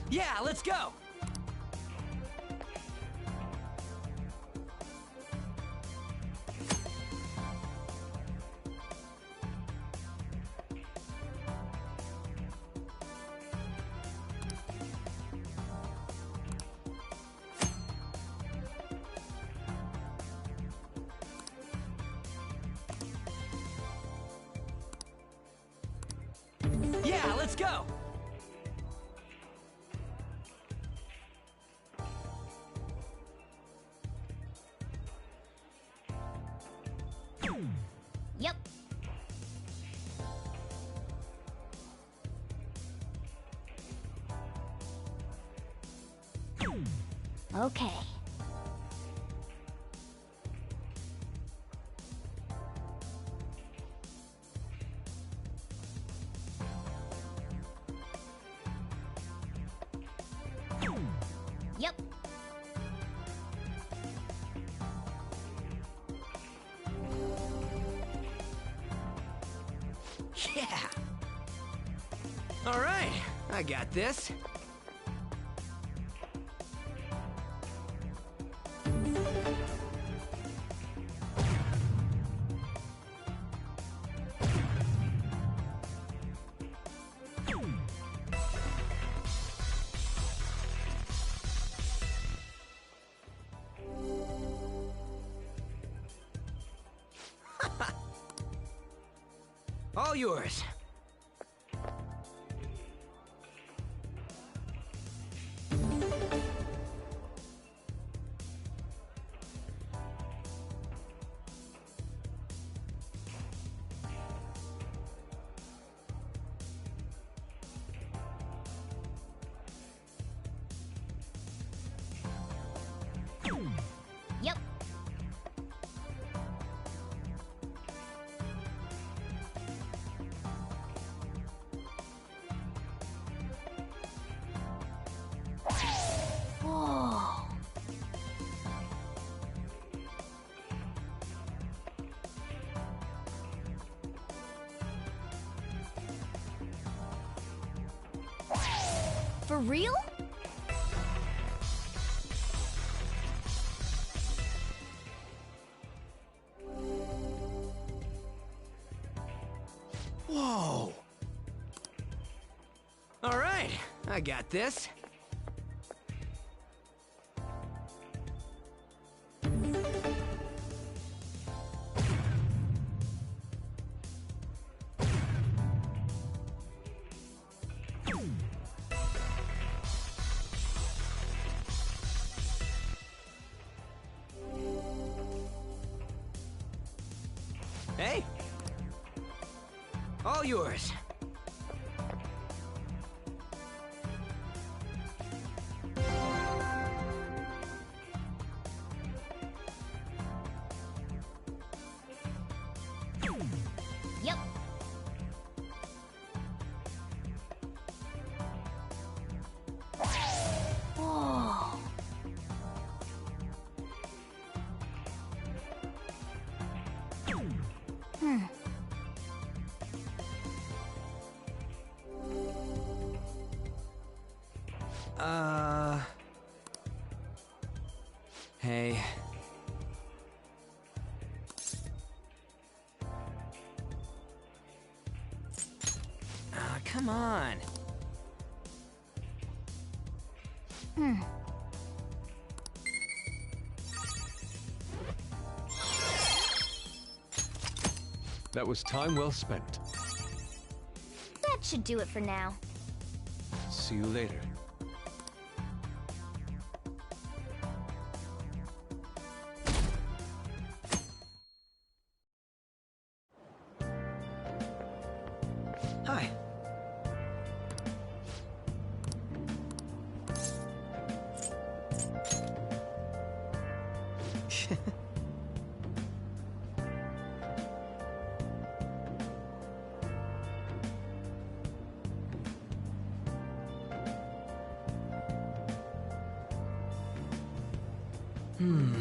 Yeah, let's go. Yeah, let's go. Yep. Okay. Yep. Yeah. All right, I got this. All yours. Yep. Whoa. For real? Whoa. All right, I got this. Hey. All yours. Yep. Whoa. Hmm. Hey. Come on. Hmm. That was time well spent. That should do it for now. See you later. Hi. Right.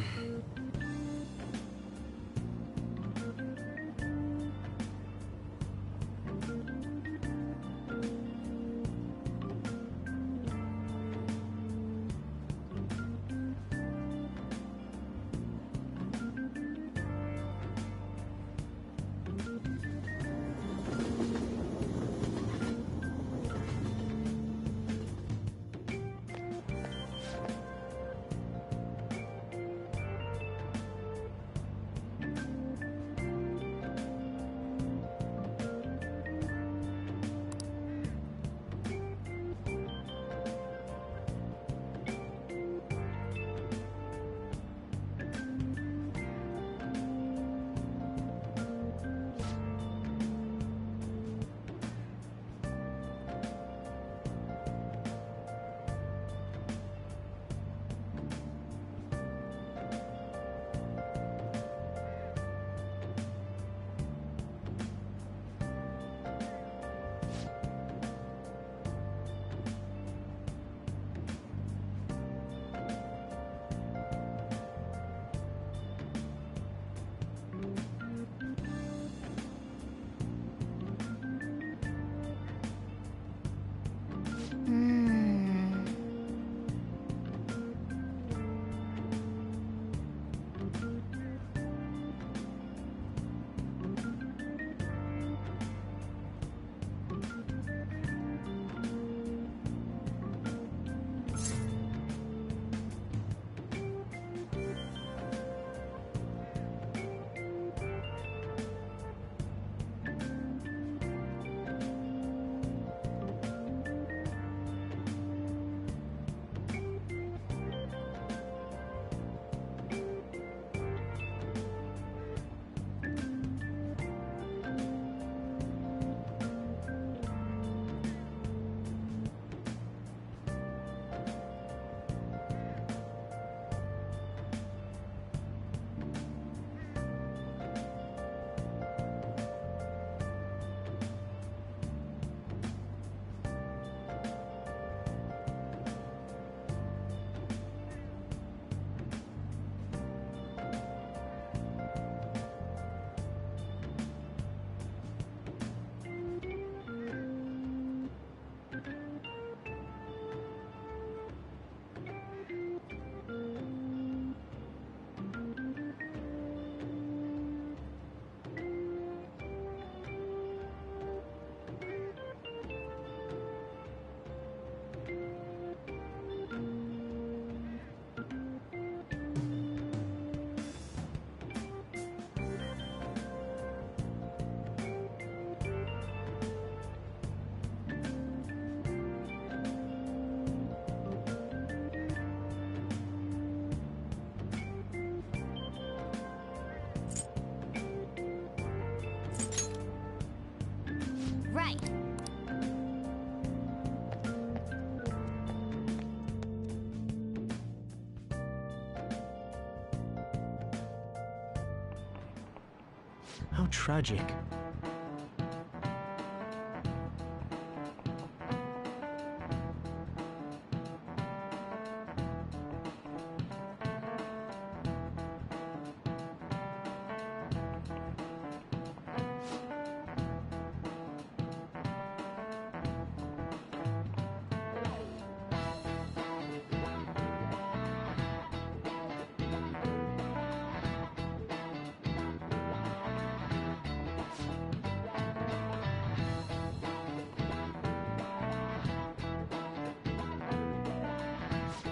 How tragic.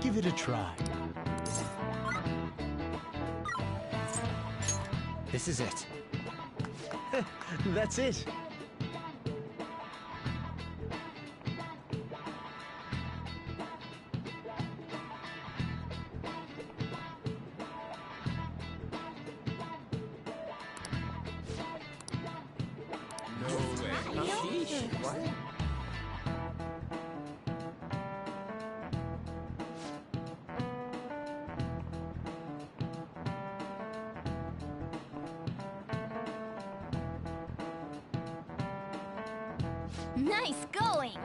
Give it a try. This is it. That's it. Nice going!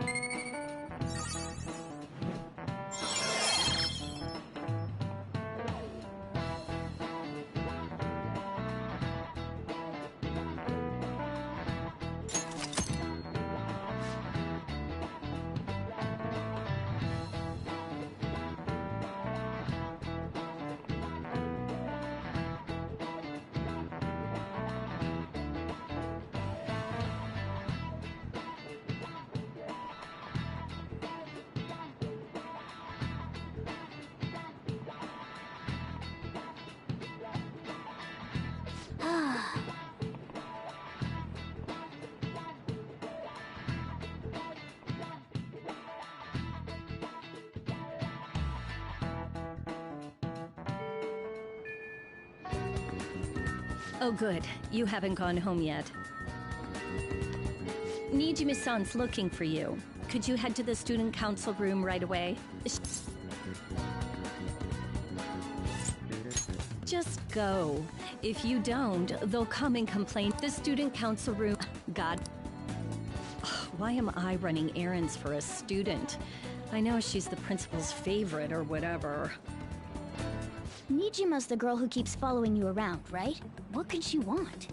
Oh good, you haven't gone home yet. Nijime-san's looking for you. Could you head to the student council room right away? Just go. If you don't, they'll come and complain. The student council room... God. Why am I running errands for a student? I know she's the principal's favorite or whatever. Nijima's the girl who keeps following you around, right? What could she want?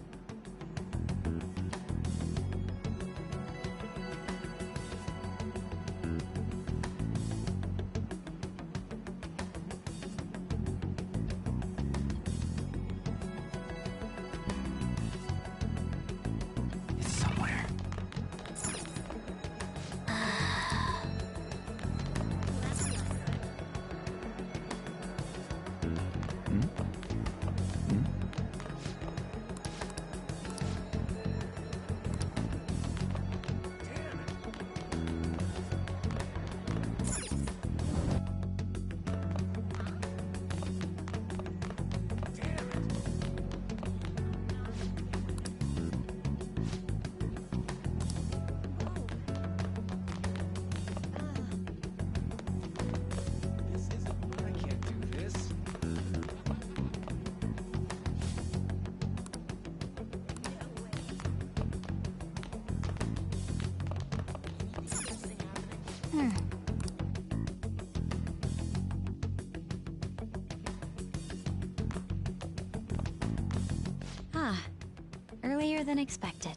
Earlier than expected.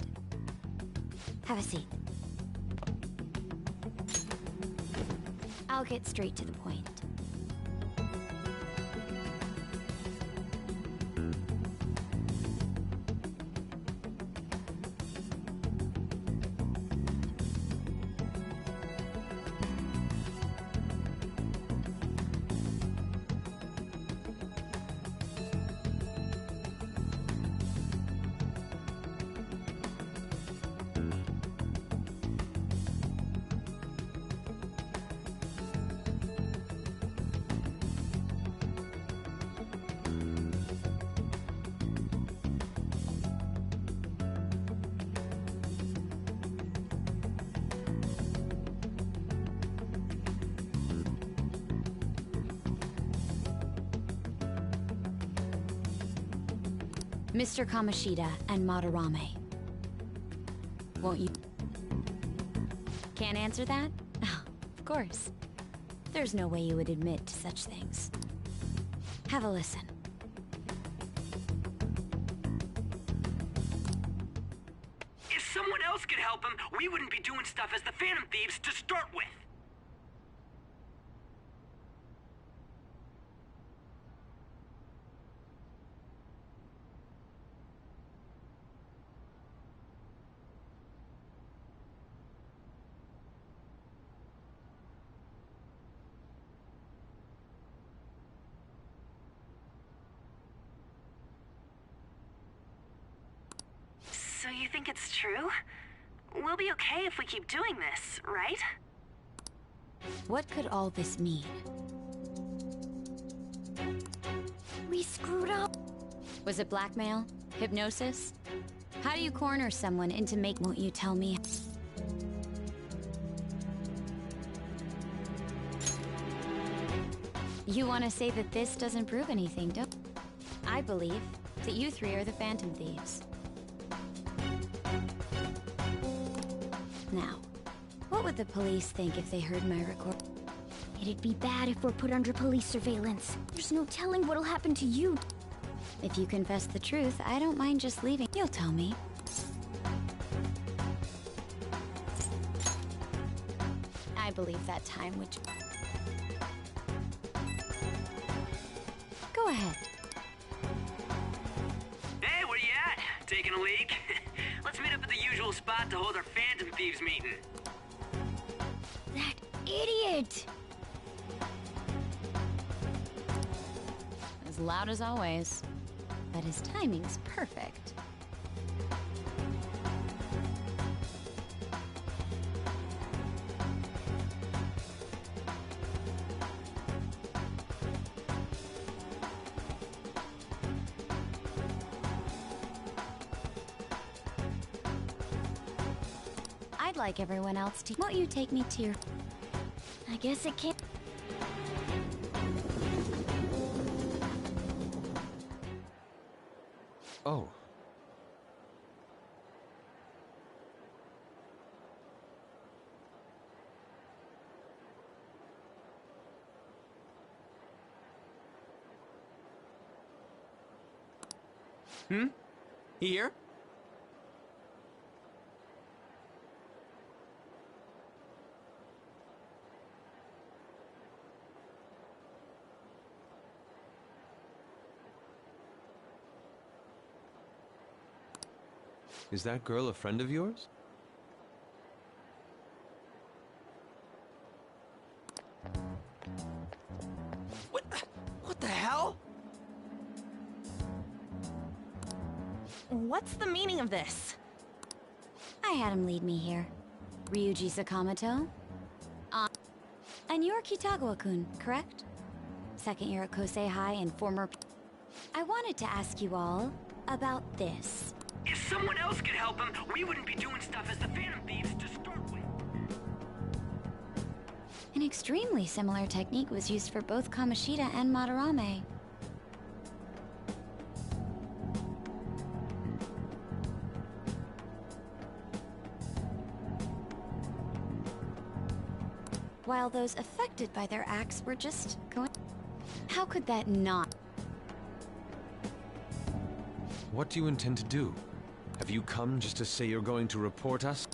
Have a seat. I'll get straight to the point. Mr. Kamoshida and Madarame. Won't you... Can't answer that? Oh, of course. There's no way you would admit to such things. Have a listen. If someone else could help him, we wouldn't be doing stuff as the Phantom Thieves to start with. So you think it's true? We'll be okay if we keep doing this, right? What could all this mean? We screwed up. Was it blackmail? Hypnosis? How do you corner someone into won't you tell me? You want to say that this doesn't prove anything, don't you? I believe that you three are the Phantom Thieves. Now, what would the police think if they heard my record? It'd be bad if we're put under police surveillance. There's no telling what'll happen to you. If you confess the truth, I don't mind just leaving. You'll tell me. I believe that time would... Go ahead. Hey, where you at? Taking a leak? Let's meet up at the usual spot to hold our Phantom Thieves meeting. That idiot! As loud as always. But his timing's perfect. I'd like everyone else to... Won't you take me to your... I guess it can't... Oh. Here? Is that girl a friend of yours? What the hell? What's the meaning of this? I had him lead me here. Ryuji Sakamoto. And you're Kitagawa-kun, correct? Second year at Kosei High and former... I wanted to ask you all about this. If someone else could help him, we wouldn't be doing stuff as the Phantom Thieves to start with. An extremely similar technique was used for both Kamoshida and Madarame. While those affected by their acts were just going... How could that not? What do you intend to do? Have you come just to say you're going to report us?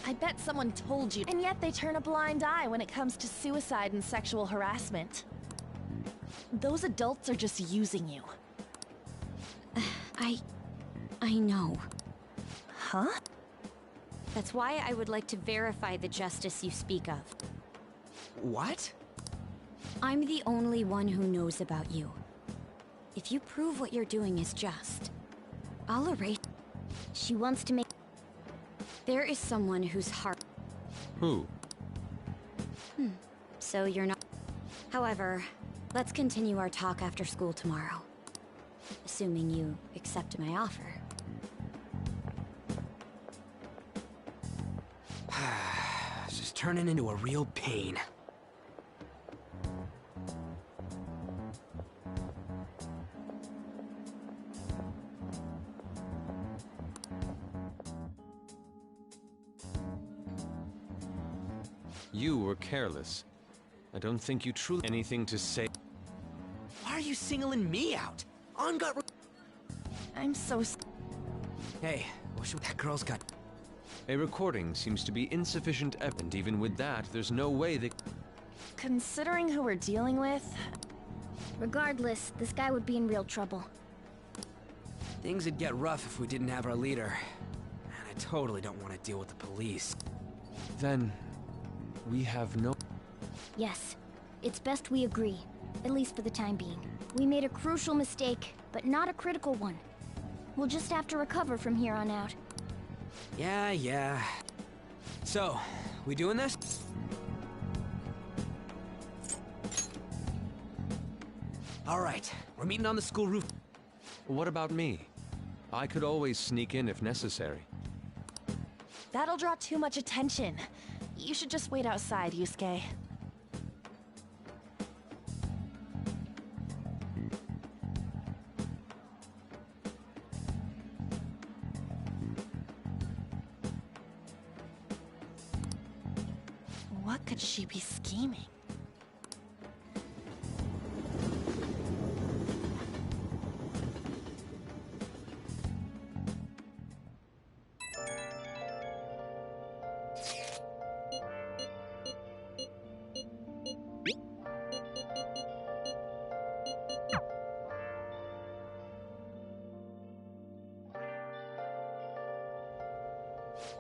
I bet someone told you. And yet they turn a blind eye when it comes to suicide and sexual harassment. Those adults are just using you. I know. Huh? That's why I would like to verify the justice you speak of. What? I'm the only one who knows about you. If you prove what you're doing is just, I'll erase... She wants to make... There is someone whose heart... Who? So you're not... However, let's continue our talk after school tomorrow. Assuming you accept my offer. This is turning into a real pain. You were careless. I don't think you truly have anything to say. Why are you singling me out? On got... I'm so... Hey, what's with that girl's got... A recording seems to be insufficient and even with that, there's no way that... Considering who we're dealing with... Regardless, this guy would be in real trouble. Things would get rough if we didn't have our leader. And I totally don't want to deal with the police. Then... we have no... Yes. It's best we agree. At least for the time being. We made a crucial mistake, but not a critical one. We'll just have to recover from here on out. Yeah. So, we doing this? All right, we're meeting on the school roof. What about me? I could always sneak in if necessary. That'll draw too much attention. You should just wait outside, Yusuke. What could she be scheming?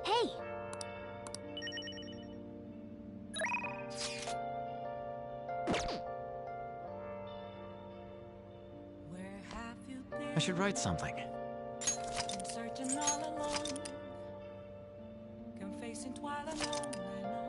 Hey! I should write something. Searching all alone, confessing while alone and